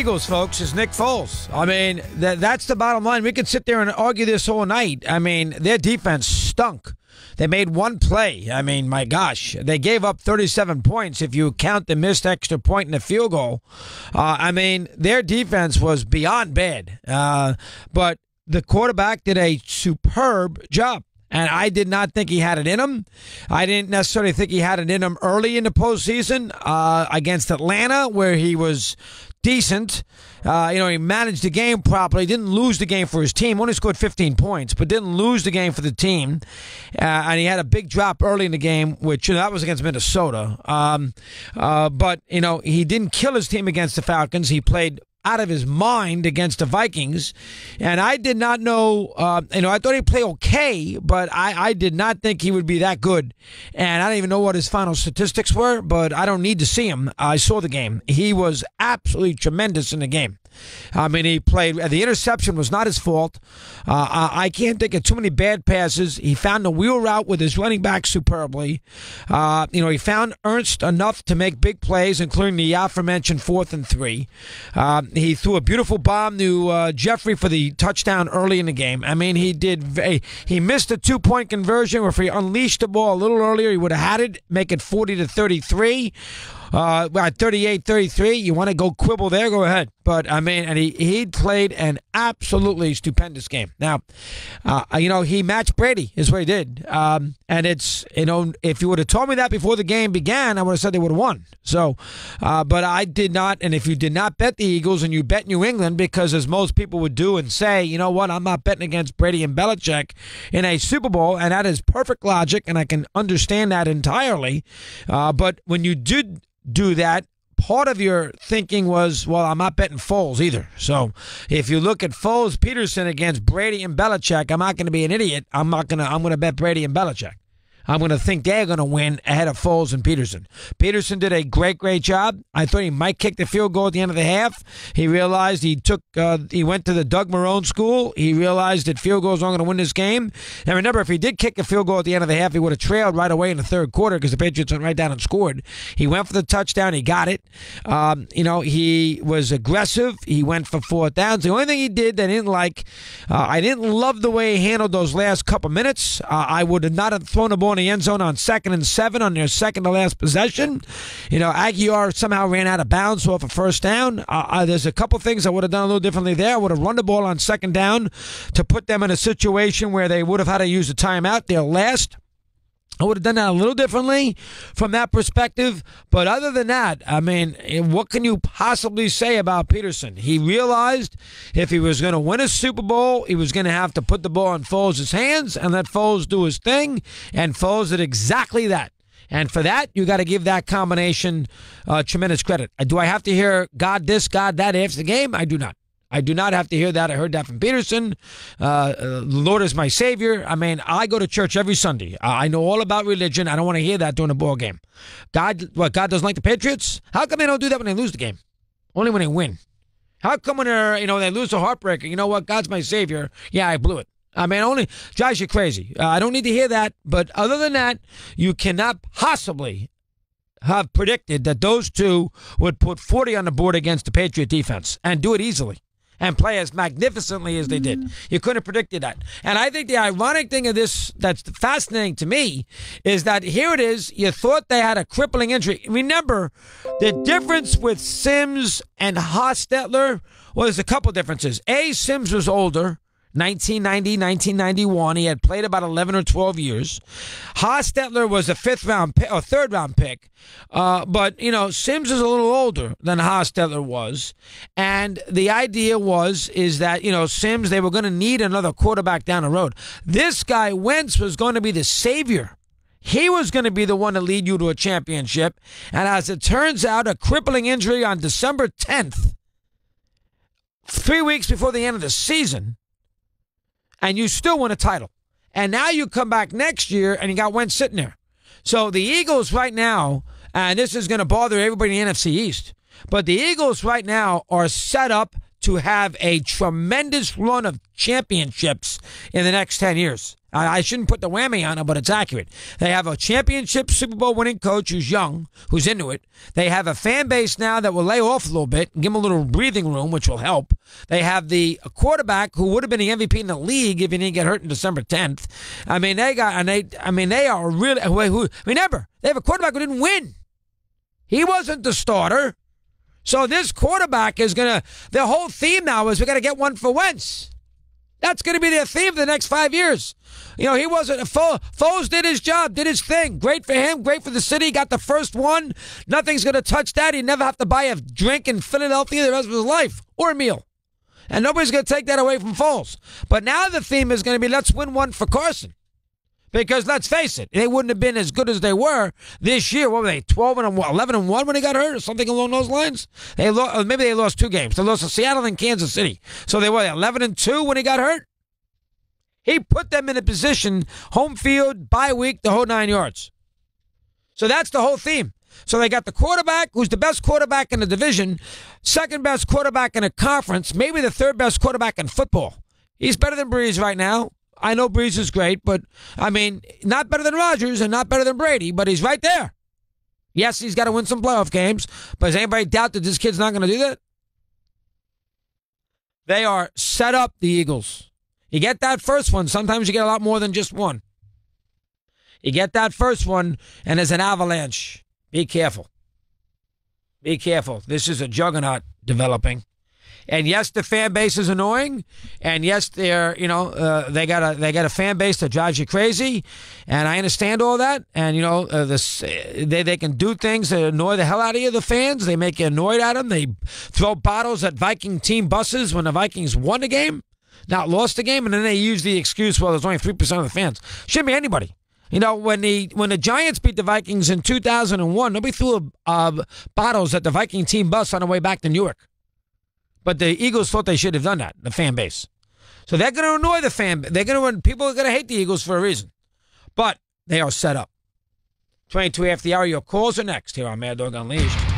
Eagles, folks, is Nick Foles. I mean, that's the bottom line. We could sit there and argue this all night. I mean, their defense stunk. They made one play. I mean, my gosh, they gave up 37 points if you count the missed extra point and the field goal. I mean, their defense was beyond bad. But the quarterback did a superb job. And I did not think he had it in him. I didn't necessarily think he had it in him early in the postseason against Atlanta, where he was decent. He managed the game properly. Didn't lose the game for his team. Only scored 15 points, but didn't lose the game for the team. And he had a big drop early in the game, which that was against Minnesota. But he didn't kill his team against the Falcons. He played out of his mind against the Vikings. And I did not know, I thought he'd play okay, but I did not think he would be that good. And I don't even know what his final statistics were, but I don't need to see him. I saw the game. He was absolutely tremendous in the game. I mean, he played. The interception was not his fault. I can't think of too many bad passes. He found the wheel route with his running back superbly. He found Ernst enough to make big plays, including the aforementioned 4th and 3. He threw a beautiful bomb to Jeffrey for the touchdown early in the game. I mean, he missed a 2-point conversion. Or if he unleashed the ball a little earlier, he would have had it, make it 40-33. At 38-33, you want to go quibble there, go ahead. But, I mean, and he played an absolutely stupendous game. Now, he matched Brady is what he did. And it's, if you would have told me that before the game began, I would have said they would have won. So, but I did not. And if you did not bet the Eagles and you bet New England, because as most people would do and say, you know what, I'm not betting against Brady and Belichick in a Super Bowl, and that is perfect logic, and I can understand that entirely. But when you did do that, part of your thinking was, well, I'm not betting Foles either. So if you look at Foles Peterson against Brady and Belichick, I'm not going to be an idiot. I'm going to bet Brady and Belichick. I'm going to think they're going to win ahead of Foles and Peterson. Peterson did a great job. I thought he might kick the field goal at the end of the half. He realized he went to the Doug Marrone school. He realized that field goals aren't going to win this game. And remember, if he did kick a field goal at the end of the half, he would have trailed right away in the third quarter because the Patriots went right down and scored. He went for the touchdown. He got it. He was aggressive. He went for 4th downs. The only thing he did that I didn't like, I didn't love the way he handled those last couple minutes. I would have not have thrown the ball in the end zone on 2nd and 7 on their second to last possession. Aguilar somehow ran out of bounds off a 1st down. There's a couple things I would have done a little differently there. I would have run the ball on 2nd down to put them in a situation where they would have had to use a timeout. They're last. I would have done that a little differently from that perspective. But other than that, I mean, what can you possibly say about Peterson? He realized if he was going to win a Super Bowl, he was going to have to put the ball in Foles' hands and let Foles do his thing. And Foles did exactly that. And for that, you got to give that combination tremendous credit. Do I have to hear God this, God that after the game? I do not. I do not have to hear that. I heard that from Peterson. The Lord is my Savior. I mean, I go to church every Sunday. I know all about religion. I don't want to hear that during a ball game. God doesn't like the Patriots? How come they don't do that when they lose the game? Only when they win. How come when they lose a heartbreaker? You know what? God's my Savior. Yeah, I blew it. I mean, only drives you crazy. I don't need to hear that. But other than that, you cannot possibly have predicted that those two would put 40 on the board against the Patriot defense and do it easily and play as magnificently as they did. You couldn't have predicted that. And I think the ironic thing of this that's fascinating to me is that here it is, you thought they had a crippling injury. Remember, the difference with Sims and Hostetler, well, there's a couple differences. Sims was older. 1990, 1991. He had played about 11 or 12 years. Hostetler was a 3rd-round pick. But, Sims is a little older than Hostetler was. And the idea is that, Sims, they were going to need another quarterback down the road. This guy, Wentz, was going to be the savior. He was going to be the one to lead you to a championship. And as it turns out, a crippling injury on December 10th, 3 weeks before the end of the season, and you still win a title. And now you come back next year and you got Wentz sitting there. So the Eagles right now, and this is going to bother everybody in the NFC East, but the Eagles right now are set up to have a tremendous run of championships in the next 10 years. I shouldn't put the whammy on it, but it's accurate. They have a championship Super Bowl winning coach who's young, who's into it. They have a fan base now that will lay off a little bit and give them a little breathing room, which will help. They have the quarterback who would have been the MVP in the league if he didn't get hurt on December 10th. I mean, they are really, remember, they have a quarterback who didn't win. He wasn't the starter. So this quarterback is going to, their whole theme now is we got to get one for Wentz. That's going to be their theme for the next 5 years. You know, he wasn't, Foles did his job, did his thing. Great for him, great for the city, got the first one. Nothing's going to touch that. He'd never have to buy a drink in Philadelphia the rest of his life, or a meal. And nobody's going to take that away from Foles. But now the theme is going to be, let's win one for Carson. Because let's face it, they wouldn't have been as good as they were this year. What were they, 11-1 when he got hurt, or something along those lines? Maybe they lost 2 games. They lost to Seattle and Kansas City. So they were 11-2 when he got hurt. He put them in a position, home field, bye week, the whole 9 yards. So that's the whole theme. So they got the quarterback, who's the best quarterback in the division, second best quarterback in a conference, maybe the third best quarterback in football. He's better than Breeze right now. I know Breeze is great, but, I mean, not better than Rodgers and not better than Brady, but he's right there. Yes, he's got to win some playoff games, but does anybody doubt that this kid's not going to do that? They are set up, the Eagles. You get that first one. Sometimes you get a lot more than just one. You get that first one, and there's an avalanche. Be careful. Be careful. This is a juggernaut developing. And yes, the fan base is annoying. And yes, they're, they got a fan base that drives you crazy. And I understand all that. And, they can do things that annoy the hell out of you, the fans. They make you annoyed at them. They throw bottles at Viking team buses when the Vikings won the game, not lost the game. And then they use the excuse, well, there's only 3% of the fans. Shouldn't be anybody. When the Giants beat the Vikings in 2001, nobody threw bottles at the Viking team bus on the way back to Newark. But the Eagles thought they should have done that, the fan base. So they're going to annoy the fan. People are going to hate the Eagles for a reason. But they are set up. 22 after the hour. Your calls are next here on Mad Dog Unleashed.